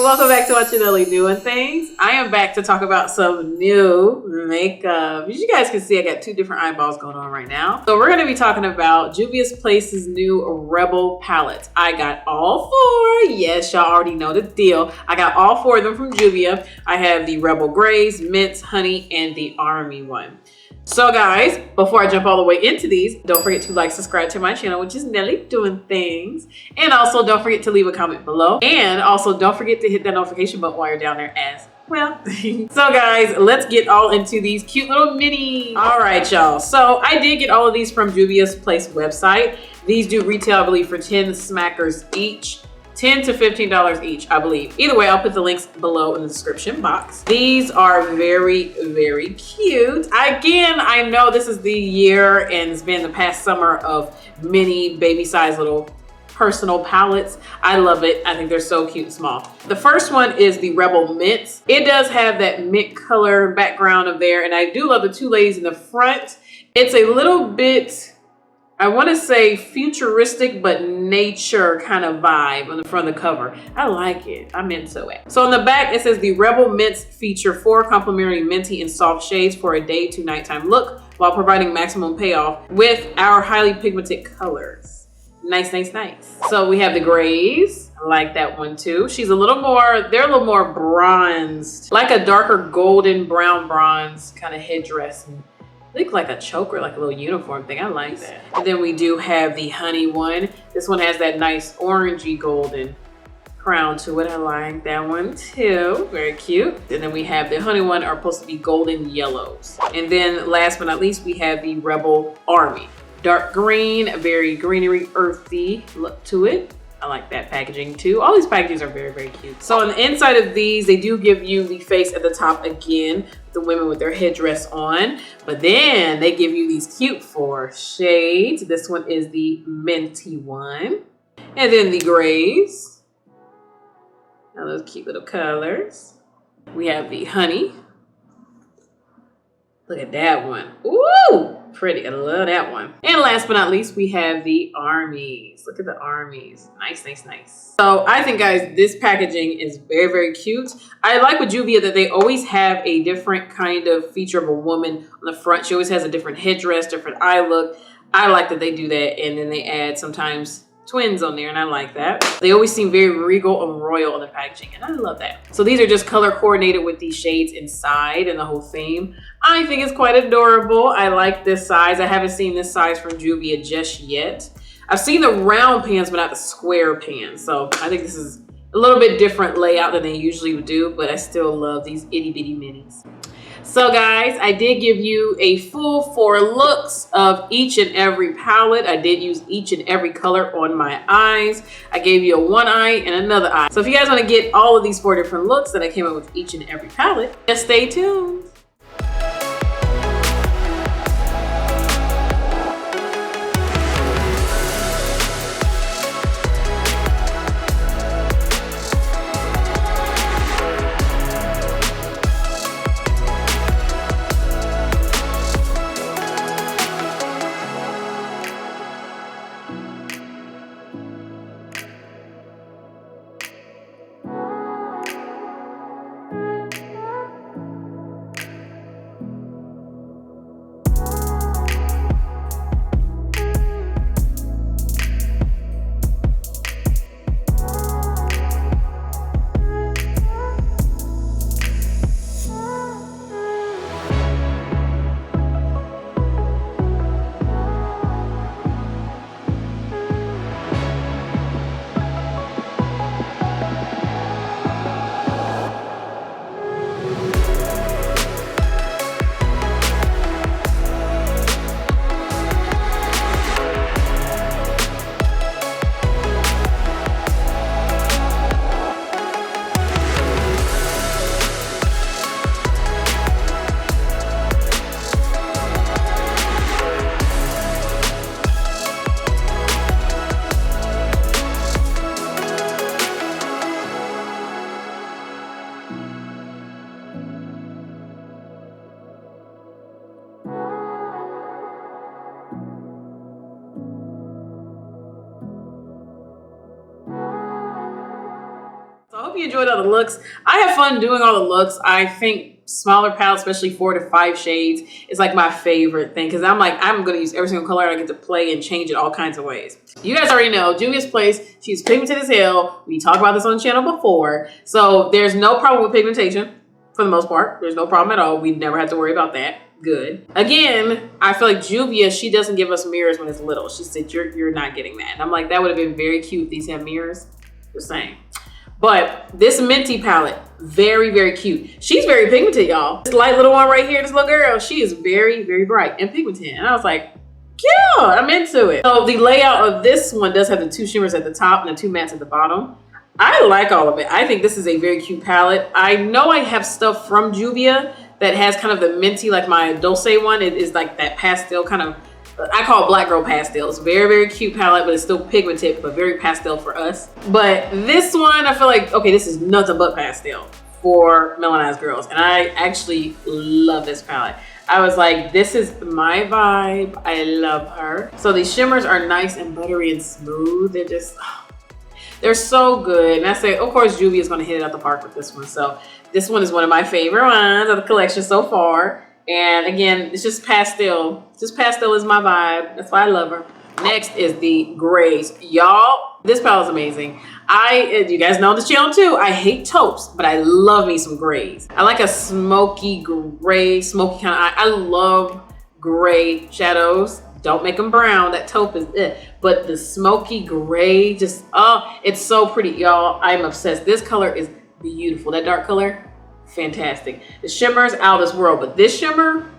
welcome back to watching Nelly Doing Things. I am back to talk about some new makeup. As you guys can see, I got two different eyeballs going on right now. So we're going to be talking about Juvia's Place's new Rebel palettes. I got all four. Yes, y'all already know the deal. I got all four of them from Juvia. I have the Rebel Grays, Mints, Honey, and the Army one. So guys, before I jump all the way into these, don't forget to like, subscribe to my channel, which is Nelly Doing Things. And also don't forget to leave a comment below. And also don't forget to hit that notification button while you're down there as well. So guys, let's get all into these cute little minis. All right, y'all. So I did get all of these from Juvia's Place website. These do retail, I believe, for 10 smackers each. $10 to $15 each, I believe. Either way, I'll put the links below in the description box. These are very, very cute. Again, I know this is the year and it's been the past summer of mini baby size little personal palettes. I love it. I think they're so cute and small. The first one is the Rebel Mints. It does have that mint color background of there, and I do love the two ladies in the front. It's a little bit, I want to say futuristic, but nature kind of vibe on the front of the cover. I like it. I'm into it. So on the back, it says the Rebel Mints feature 4 complimentary minty and soft shades for a day to nighttime look while providing maximum payoff with our highly pigmented colors. Nice, nice, nice. So we have the grays. I like that one too. She's a little more, they're a little more bronzed, like a darker golden brown bronze kind of headdress. Look like a choker, like a little uniform thing. I like that. And then we do have the Honey one. This one has that nice orangey golden crown to it. I like that one too. Very cute. And then we have the Honey one are supposed to be golden yellows. And then last but not least, we have the Rebel Army. Dark green, very greenery, earthy look to it. I like that packaging too. All these packages are very, very cute. So on the inside of these, they do give you the face at the top again, the women with their headdress on, but then they give you these cute 4 shades. This one is the minty one. And then the grays. Now those cute little colors. We have the honey. Look at that one. Ooh, pretty. I love that one. And last but not least, we have the armies. Look at the armies. Nice, nice, nice. So I think, guys, this packaging is very, very cute. I like with Juvia that they always have a different kind of feature of a woman on the front. She always has a different headdress, different eye look. I like that they do that. And then they add sometimes twins on there, and I like that. They always seem very regal and royal on the packaging, and I love that. So these are just color coordinated with these shades inside and the whole theme. I think it's quite adorable. I like this size. I haven't seen this size from Juvia just yet. I've seen the round pans, but not the square pans. So I think this is a little bit different layout than they usually would do, but I still love these itty bitty minis. So guys, I did give you a full 4 looks of each and every palette. I did use each and every color on my eyes. I gave you a one eye and another eye. So if you guys want to get all of these 4 different looks that I came up with each and every palette, just stay tuned. hope you enjoyed all the looks. I have fun doing all the looks. I think smaller palettes, especially 4 to 5 shades, is like my favorite thing because I'm like, I'm going to use every single color. I get to play and change it all kinds of ways. You guys already know Juvia's Place. She's pigmented as hell. We talked about this on the channel before. So there's no problem with pigmentation for the most part. There's no problem at all. We never had to worry about that. Good. Again, I feel like Juvia, she doesn't give us mirrors when it's little. She said, you're not getting that. And I'm like, that would have been very cute if these have mirrors. Just saying. But this minty palette, very, very cute. She's very pigmented, y'all. This light little one right here, this little girl, she is very, very bright and pigmented. And I was like, cute, I'm into it. So the layout of this one does have the 2 shimmers at the top and the 2 mattes at the bottom. I like all of it. I think this is a very cute palette. I know I have stuff from Juvia that has kind of the minty, like my Dulce one. It is like that pastel kind of, I call it black girl pastels. Very, very cute palette, but it's still pigmented, but very pastel for us. But this one, I feel like, okay, this is nothing but pastel for melanized girls. And I actually love this palette. I was like, this is my vibe. I love her. So these shimmers are nice and buttery and smooth. They're just, they're so good. And I say, of course, Juvia is going to hit it out the park with this one. So this one is one of my favorite ones of the collection so far. And again, it's just pastel. Just pastel is my vibe. That's why I love her. Next is the grays. Y'all, this palette is amazing. You guys know this channel too. I hate taupes, but I love me some grays. I like a smoky gray, smoky kind of eye. I love gray shadows. Don't make them brown. That taupe is it. But the smoky gray, just, oh, it's so pretty, y'all. I'm obsessed. This color is beautiful. That dark color, fantastic. The shimmer's out of this world, but this shimmer,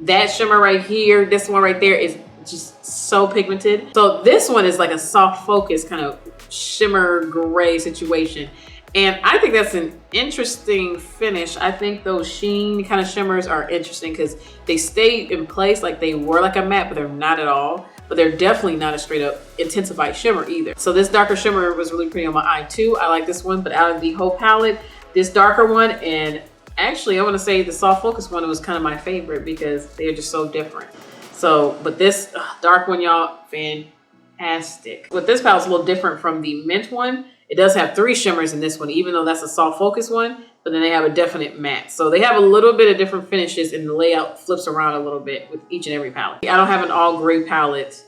that shimmer right here, this one right there is just so pigmented. So this one is like a soft focus kind of shimmer gray situation. And I think that's an interesting finish. I think those sheen kind of shimmers are interesting because they stay in place like they were like a matte, but they're not at all. But they're definitely not a straight up intensified shimmer either. So this darker shimmer was really pretty on my eye too. I like this one, but out of the whole palette, this darker one, and actually I want to say the soft focus one was kind of my favorite because they're just so different. So, but this dark one, y'all, fantastic. But this palette's a little different from the mint one. It does have 3 shimmers in this one, even though that's a soft focus one, but then they have a definite matte. So they have a little bit of different finishes and the layout flips around a little bit with each and every palette. I don't have an all gray palette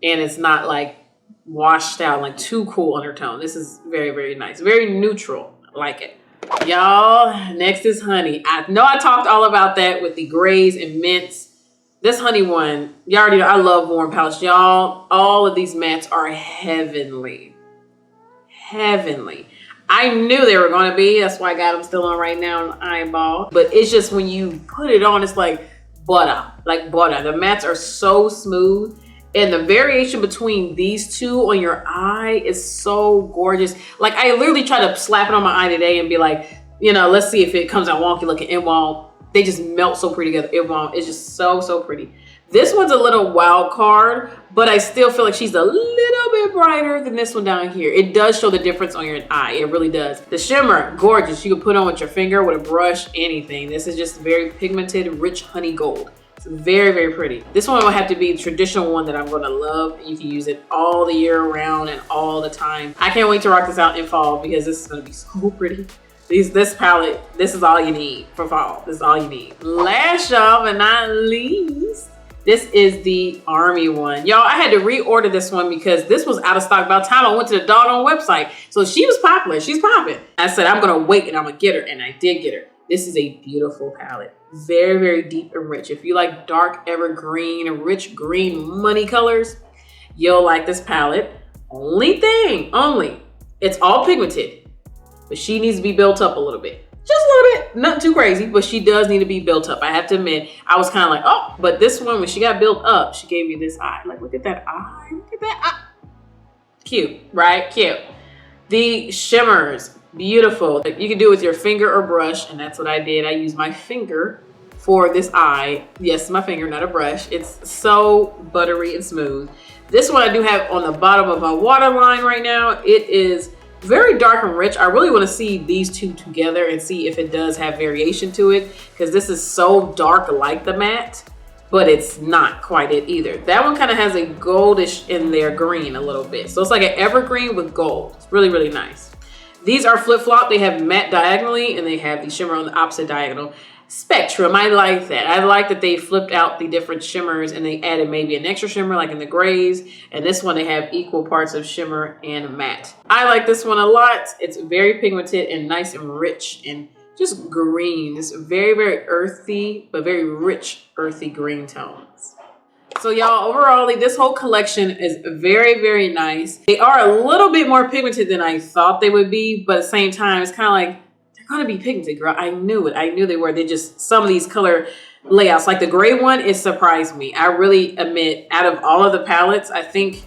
and it's not like washed out, like too cool undertone. This is very, very nice. Very neutral. I like it. Y'all, next is honey. I know I talked all about that with the grays and mints. This honey one, you already know I love warm palettes. Y'all, all of these mattes are heavenly. Heavenly. I knew they were going to be. That's why I got them still on right now on the eyeball. But it's just when you put it on, it's like butter. Like butter. The mattes are so smooth. And the variation between these two on your eye is so gorgeous. Like I literally tried to slap it on my eye today and be like, you know, let's see if it comes out wonky looking. It won't. They just melt so pretty together. It won't. It's just so, so pretty. This one's a little wild card, but I still feel like she's a little bit brighter than this one down here. It does show the difference on your eye. It really does. The shimmer, gorgeous. You can put on with your finger, with a brush, anything. This is just very pigmented, rich honey gold. It's very, very pretty. This one will have to be the traditional one that I'm gonna love. You can use it all the year round and all the time. I can't wait to rock this out in fall because this is gonna be so pretty. This palette, this is all you need for fall. This is all you need. Last y'all, but not least, this is the Army one. Y'all, I had to reorder this one because this was out of stock by the time I went to the doggone website. So she was popular, she's popping. I said, I'm gonna wait and I'm gonna get her, and I did get her. This is a beautiful palette. Very, very deep and rich. If you like dark evergreen, rich green money colors, you'll like this palette. Only thing, it's all pigmented, but she needs to be built up a little bit. Just a little bit, not too crazy, but she does need to be built up. I have to admit, I was kind of like, oh, but this one, when she got built up, she gave me this eye. Like, look at that eye, look at that eye. Cute, right? Cute. The shimmers, beautiful. You can do it with your finger or brush, and that's what I did. I used my finger for this eye. Yes, my finger, not a brush. It's so buttery and smooth. This one I do have on the bottom of my waterline right now. It is very dark and rich. I really want to see these two together and see if it does have variation to it, because this is so dark like the matte, but it's not quite it either. That one kind of has a goldish in there green a little bit. So it's like an evergreen with gold. It's really, really nice. These are flip-flop. They have matte diagonally and they have the shimmer on the opposite diagonal spectrum. I like that. I like that they flipped out the different shimmers and they added maybe an extra shimmer like in the grays. And this one, they have equal parts of shimmer and matte. I like this one a lot. It's very pigmented and nice and rich and just green. It's very, very earthy, but very rich, earthy green tones. So y'all, overall, this whole collection is very, very nice. They are a little bit more pigmented than I thought they would be, but at the same time, it's kind of like, they're gonna be pigmented, girl. I knew it. I knew they were. They just, some of these color layouts, like the gray one, it surprised me. I really admit, out of all of the palettes, I think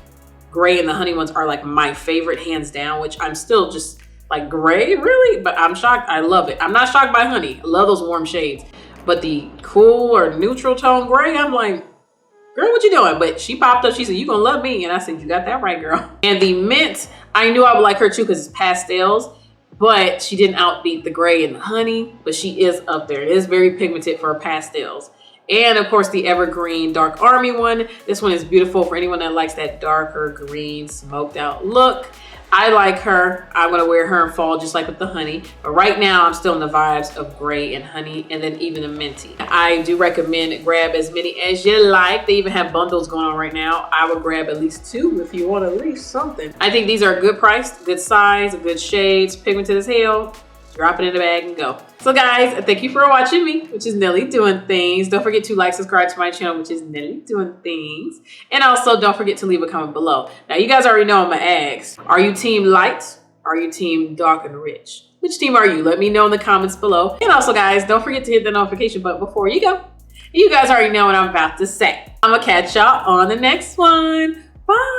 gray and the honey ones are like my favorite, hands down, which I'm still just like, gray, really? But I'm shocked. I love it. I'm not shocked by honey. I love those warm shades. But the cool or neutral tone gray, I'm like, girl, what you doing? But she popped up. She said, you gonna love me. And I said, you got that right, girl. And the mint, I knew I would like her too because it's pastels. But she didn't outbeat the gray and the honey. But she is up there. It is very pigmented for pastels. And of course, the evergreen dark army one. This one is beautiful for anyone that likes that darker green smoked out look. I like her. I'm gonna wear her in fall just like with the honey. But right now I'm still in the vibes of gray and honey and then even a minty. I do recommend grab as many as you like. They even have bundles going on right now. I would grab at least 2 if you want at least something. I think these are good priced, good size, good shades, pigmented as hell. Drop it in the bag and go. So guys, thank you for watching me, which is Nelly Doing Things. Don't forget to like, subscribe to my channel, which is Nelly Doing Things. And also don't forget to leave a comment below. Now you guys already know I'm gonna ask, are you team light? Are you team dark and rich? Which team are you? Let me know in the comments below. And also guys, don't forget to hit the notification button before you go. You guys already know what I'm about to say. I'm gonna catch y'all on the next one. Bye.